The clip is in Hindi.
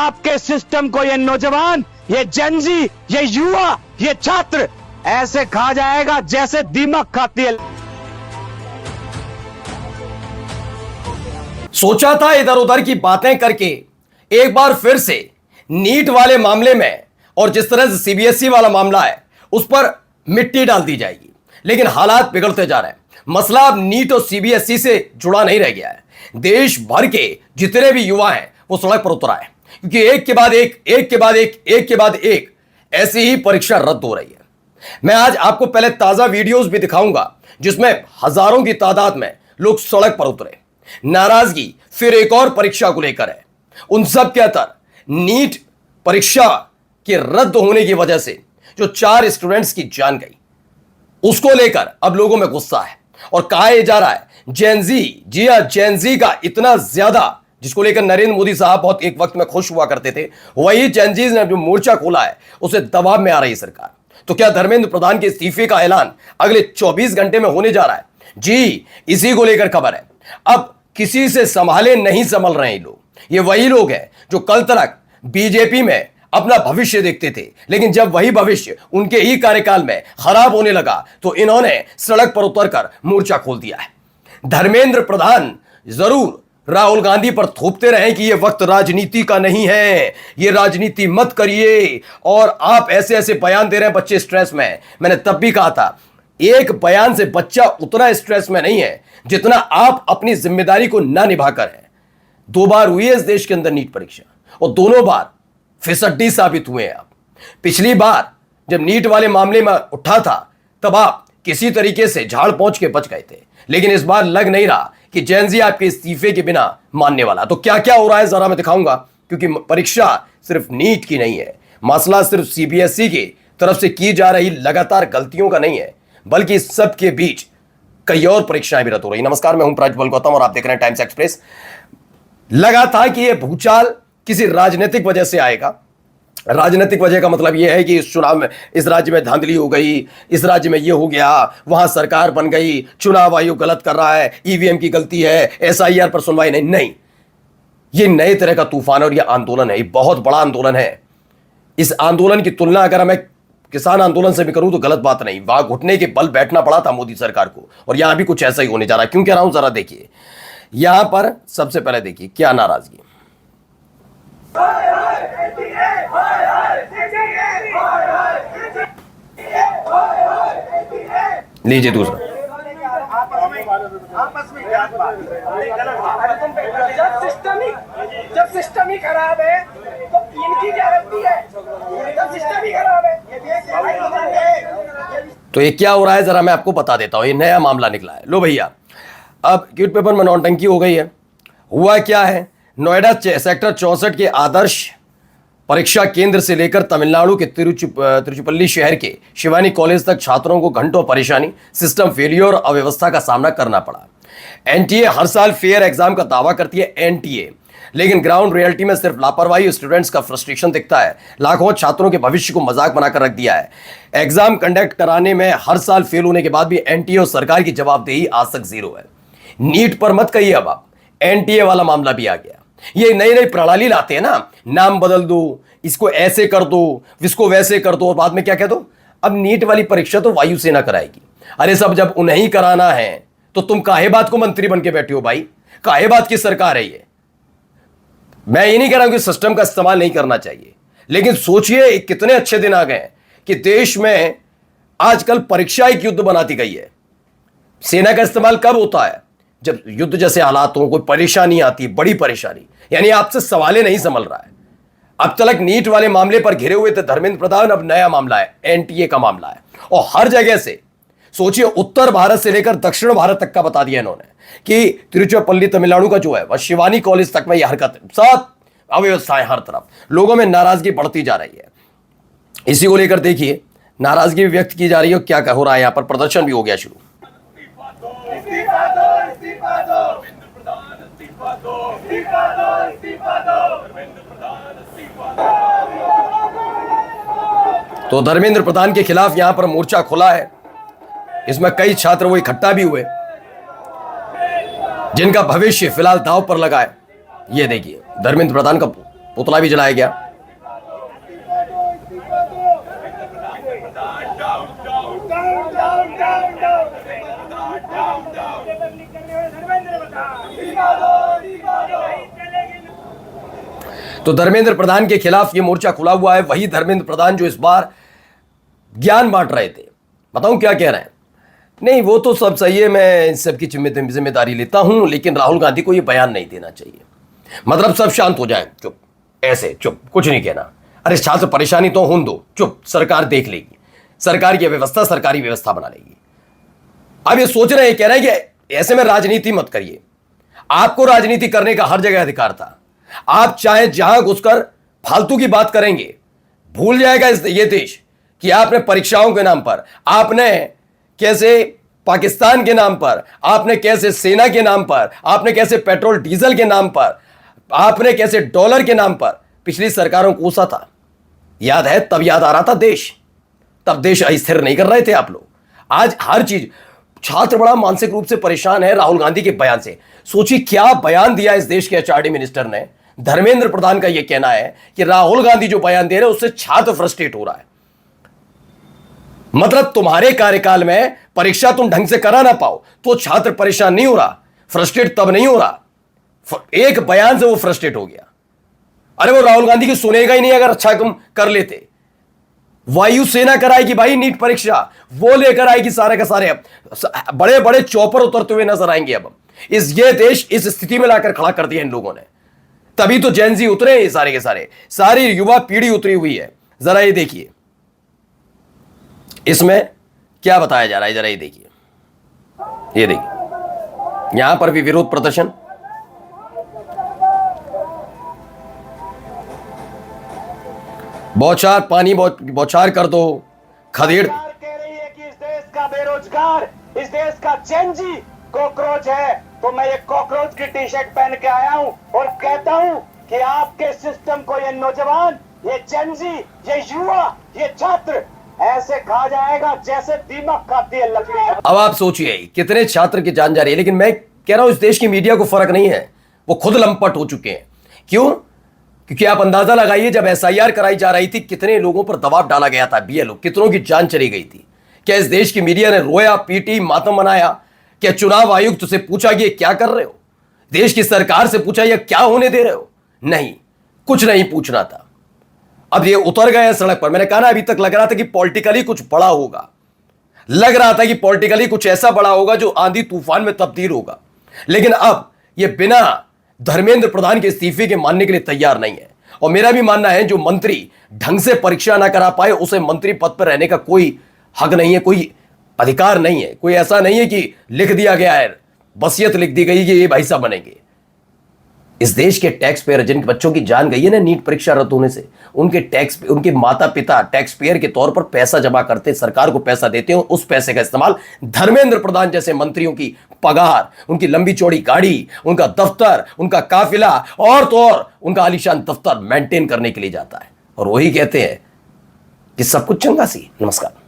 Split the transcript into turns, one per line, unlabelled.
आपके सिस्टम को ये नौजवान, ये जेनजी, ये युवा, ये छात्र ऐसे खा जाएगा जैसे दीमक खाती है।
सोचा था इधर उधर की बातें करके एक बार फिर से नीट वाले मामले में और जिस तरह से सीबीएसई वाला मामला है उस पर मिट्टी डाल दी जाएगी, लेकिन हालात बिगड़ते जा रहे हैं। मसला अब नीट और सीबीएसई से जुड़ा नहीं रह गया है। देश भर के जितने भी युवा हैं वो सड़क पर उतर आए, क्योंकि एक के बाद एक ऐसी ही परीक्षा रद्द हो रही है। मैं आज आपको पहले ताजा वीडियोस भी दिखाऊंगा जिसमें हजारों की तादाद में लोग सड़क पर उतरे। नाराजगी फिर एक और परीक्षा को लेकर है। उन सब के अंतर नीट परीक्षा के रद्द होने की वजह से जो 4 स्टूडेंट्स की जान गई उसको लेकर अब लोगों में गुस्सा है और कहा जा रहा है जेनजी, जी हां जेनजी का इतना ज्यादा, जिसको लेकर नरेंद्र मोदी साहब बहुत एक वक्त में खुश हुआ करते थे, वही जेनजीज ने जो मोर्चा खोला है उसे दबाव में आ रही सरकार। तो क्या धर्मेंद्र प्रधान के इस्तीफे का ऐलान अगले 24 घंटे में होने जा रहा है? जी, इसी को लेकर खबर है। अब किसी से संभाले नहीं संभल रहे हैं लोग। ये वही लोग हैं जो कल तक बीजेपी में अपना भविष्य देखते थे, लेकिन जब वही भविष्य उनके ही कार्यकाल में खराब होने लगा तो इन्होंने सड़क पर उतरकर मोर्चा खोल दिया है। धर्मेंद्र प्रधान जरूर राहुल गांधी पर थोपते रहे कि यह वक्त राजनीति का नहीं है, यह राजनीति मत करिए, और आप ऐसे ऐसे बयान दे रहे हैं बच्चे स्ट्रेस में। मैंने तब भी कहा था एक बयान से बच्चा उतना स्ट्रेस में नहीं है जितना आप अपनी जिम्मेदारी को ना निभाकर है। 2 बार हुई है इस देश के अंदर नीट परीक्षा और दोनों बार फिसड्डी साबित हुए हैं आप। पिछली बार जब नीट वाले मामले में उठा था तब आप किसी तरीके से झाड़ पहुंच के बच गए थे, लेकिन इस बार लग नहीं रहा कि जेनजी आपके इस्तीफे के बिना मानने वाला। तो क्या क्या हो रहा है जरा मैं दिखाऊंगा, क्योंकि परीक्षा सिर्फ नीट की नहीं है, मसला सिर्फ सीबीएसई की तरफ से की जा रही लगातार गलतियों का नहीं है, बल्कि इस सब के बीच कई और परीक्षाएं भी रद्द हो रही। नमस्कार, मैं हूं प्रज्वल गौतम और आप देख रहे हैं टाइम्स एक्सप्रेस। लगा था कि यह भूचाल किसी राजनीतिक वजह से आएगा। राजनीतिक वजह का मतलब यह है कि इस चुनाव में इस राज्य में धांधली हो गई, इस राज्य में यह हो गया, वहां सरकार बन गई, चुनाव आयोग गलत कर रहा है, ईवीएम की गलती है, एसआईआर पर सुनवाई नहीं। यह नए तरह का तूफान और यह आंदोलन है, बहुत बड़ा आंदोलन है। इस आंदोलन की तुलना अगर मैं किसान आंदोलन से भी करूं तो गलत बात नहीं। वहां घुटने के बल बैठना पड़ा था मोदी सरकार को, और यहां भी कुछ ऐसा ही होने जा रहा है। क्यों कह रहा हूं जरा देखिए। यहां पर सबसे पहले देखिए क्या नाराजगी। लीजिए दूसरा।
जब सिस्टम ही खराब है तो इनकी क्या गलती है? जब सिस्टम ही खराब है।
तो ये क्या हो रहा है जरा मैं आपको बता देता हूं। ये नया मामला निकला है। लो भैया, अब क्यूट पेपर में नौटंकी हो गई है। हुआ क्या है, नोएडा सेक्टर 64 के आदर्श परीक्षा केंद्र से लेकर तमिलनाडु के तिरुचिपल्ली शहर के शिवानी कॉलेज तक छात्रों को घंटों परेशानी, सिस्टम फेलियर और अव्यवस्था का सामना करना पड़ा। एनटीए हर साल फेयर एग्जाम का दावा करती है एनटीए, लेकिन ग्राउंड रियलिटी में सिर्फ लापरवाही, स्टूडेंट्स का फ्रस्ट्रेशन दिखता है। लाखों छात्रों के भविष्य को मजाक बनाकर रख दिया है। एग्जाम कंडक्ट कराने में हर साल फेल होने के बाद भी एनटीए और सरकार की जवाबदेही आज तक 0 है। नीट पर मत कहिए, अब आप एनटीए वाला मामला भी आ गया। ये नई नई प्रणाली लाते हैं ना, नाम बदल दो, इसको ऐसे कर दो, इसको वैसे कर दो, और बाद में क्या कह दो, अब नीट वाली परीक्षा तो वायुसेना कराएगी। अरे सब जब उन्हें कराना है तो तुम काहे बात को मंत्री बन के बैठे हो भाई? काहे बात की सरकार है ये? मैं ये नहीं कह रहा हूं कि सिस्टम का इस्तेमाल नहीं करना चाहिए, लेकिन सोचिए कितने अच्छे दिन आ गए कि देश में आजकल परीक्षा एक युद्ध बनाती गई है। सेना का इस्तेमाल कब होता है? जब युद्ध जैसे हालात हो, कोई परेशानी आती, बड़ी परेशानी, यानी आपसे सवाल नहीं संभल रहा है। अब तक नीट वाले मामले पर घिरे हुए थे धर्मेंद्र प्रधान, अब नया मामला है, एनटीए का मामला है। और हर जगह से सोचिए, उत्तर भारत से लेकर दक्षिण भारत तक का बता दिया इन्होंने कि तिरुचिरापल्ली तमिलनाडु का जो है वह शिवानी कॉलेज तक में यह हरकत, सब अव्यवस्थाएं, हर तरफ लोगों में नाराजगी बढ़ती जा रही है। इसी को लेकर देखिए नाराजगी भी व्यक्त की जा रही है। क्या हो रहा है, यहां पर प्रदर्शन भी हो गया शुरू। तो धर्मेंद्र प्रधान के खिलाफ यहां पर मोर्चा खुला है। इसमें कई छात्र वो इकट्ठा भी हुए जिनका भविष्य फिलहाल दांव पर लगा है। ये देखिए धर्मेंद्र प्रधान का पुतला भी जलाया गया। तो धर्मेंद्र प्रधान के खिलाफ ये मोर्चा खुला हुआ है। वही धर्मेंद्र प्रधान जो इस बार ज्ञान बांट रहे थे। बताऊं क्या कह रहे हैं? नहीं वो तो सब सही है, मैं इन सब की जिम्मेदारी लेता हूं, लेकिन राहुल गांधी को ये बयान नहीं देना चाहिए। मतलब सब शांत हो जाए, चुप, ऐसे चुप, कुछ नहीं कहना। अरे छात्र परेशानी तो होने दो, चुप, सरकार देख लेगी, सरकार की व्यवस्था सरकारी व्यवस्था बना लेगी। अब ये सोच रहे हैं, कह रहे हैं कि ऐसे में राजनीति मत करिए। आपको राजनीति करने का हर जगह अधिकार था। आप चाहे जहां घुसकर फालतू की बात करेंगे, भूल जाएगा ये देश कि आपने परीक्षाओं के नाम पर, आपने कैसे पाकिस्तान के नाम पर, आपने कैसे सेना के नाम पर, आपने कैसे पेट्रोल डीजल के नाम पर, आपने कैसे डॉलर के नाम पर पिछली सरकारों को कोसा था। याद है? तब याद आ रहा था देश, तब देश अस्थिर नहीं कर रहे थे आप लोग। आज हर चीज, छात्र बड़ा मानसिक रूप से परेशान है राहुल गांधी के बयान से। सोचिए क्या बयान दिया इस देश के एचआरडी मिनिस्टर ने। धर्मेंद्र प्रधान का यह कहना है कि राहुल गांधी जो बयान दे रहे हैं उससे छात्र फ्रस्ट्रेट हो रहा है। मतलब तुम्हारे कार्यकाल में परीक्षा तुम ढंग से करा ना पाओ तो छात्र परेशान नहीं हो रहा, फ्रस्ट्रेट तब नहीं हो रहा, एक बयान से वो फ्रस्ट्रेट हो गया। अरे वो राहुल गांधी की सुनेगा ही नहीं अगर अच्छा तुम कर लेते। वायुसेना कराएगी भाई नीट परीक्षा, वो लेकर आएगी सारे का सारे। बड़े बड़े चौपर उतरते हुए नजर आएंगे। अब ये देश इस स्थिति में लाकर खड़ा कर दिया इन लोगों ने। तभी तो जेनजी उतरे, ये सारे के सारे, सारी युवा पीढ़ी उतरी हुई है। जरा ये देखिए इसमें क्या बताया जा रहा है, जरा ये देखिए, ये देखिए यहां पर भी विरोध प्रदर्शन। बौछार, पानी बौछार कर दो, खदेड़।
कह रही है कि इस देश का बेरोजगार, इस देश का जेनजी कॉकरोच है, तो मैं ये कॉकरोच की टी शर्ट पहन के आया हूं और कहता हूं कि आपके सिस्टम को ये नौजवान, ये जेनजी, ये युवा, ये छात्र ऐसे खा जाएगा जैसे दीमक खाती है लकड़ी।
अब आप सोचिए कितने छात्र की जान जा रही है। लेकिन मैं कह रहा हूं इस देश की मीडिया को फर्क नहीं है, वो खुद लंपट हो चुके हैं। क्यों? क्योंकि आप अंदाजा लगाइए जब एसआईआर कराई जा रही थी कितने लोगों पर दबाव डाला गया था, बीएलओ, कितनों की जान चली गई थी। क्या इस देश की मीडिया ने रोया, पीटी, मातम मनाया? क्या चुनाव आयुक्त से पूछा कि क्या कर रहे हो? देश की सरकार से पूछा या क्या होने दे रहे हो? नहीं, कुछ नहीं पूछना था। अब ये उतर गए सड़क पर। मैंने कहा ना, अभी तक लग रहा था कि पॉलिटिकली कुछ बड़ा होगा, लग रहा था कि पॉलिटिकली कुछ ऐसा बड़ा होगा जो आंधी तूफान में तब्दील होगा। लेकिन अब ये बिना धर्मेंद्र प्रधान के इस्तीफे के मानने के लिए तैयार नहीं है। और मेरा भी मानना है जो मंत्री ढंग से परीक्षा ना करा पाए उसे मंत्री पद पर रहने का कोई हक नहीं है, कोई अधिकार नहीं है। कोई ऐसा नहीं है कि लिख दिया गया है, वसीयत लिख दी गई कि ये भाई साहब बनेंगे। इस देश के टैक्स पेयर, जिनके बच्चों की जान गई है ना नीट परीक्षा रद्द होने से, उनके माता पिता टैक्स पेयर के तौर पर पैसा जमा करते, सरकार को पैसा देते हो। उस पैसे का इस्तेमाल धर्मेंद्र प्रधान जैसे मंत्रियों की पगार, उनकी लंबी चौड़ी गाड़ी, उनका दफ्तर, उनका काफिला और तो और उनका आलीशान दफ्तर मेंटेन करने के लिए जाता है। और वही कहते हैं कि सब कुछ चंगा सी। नमस्कार।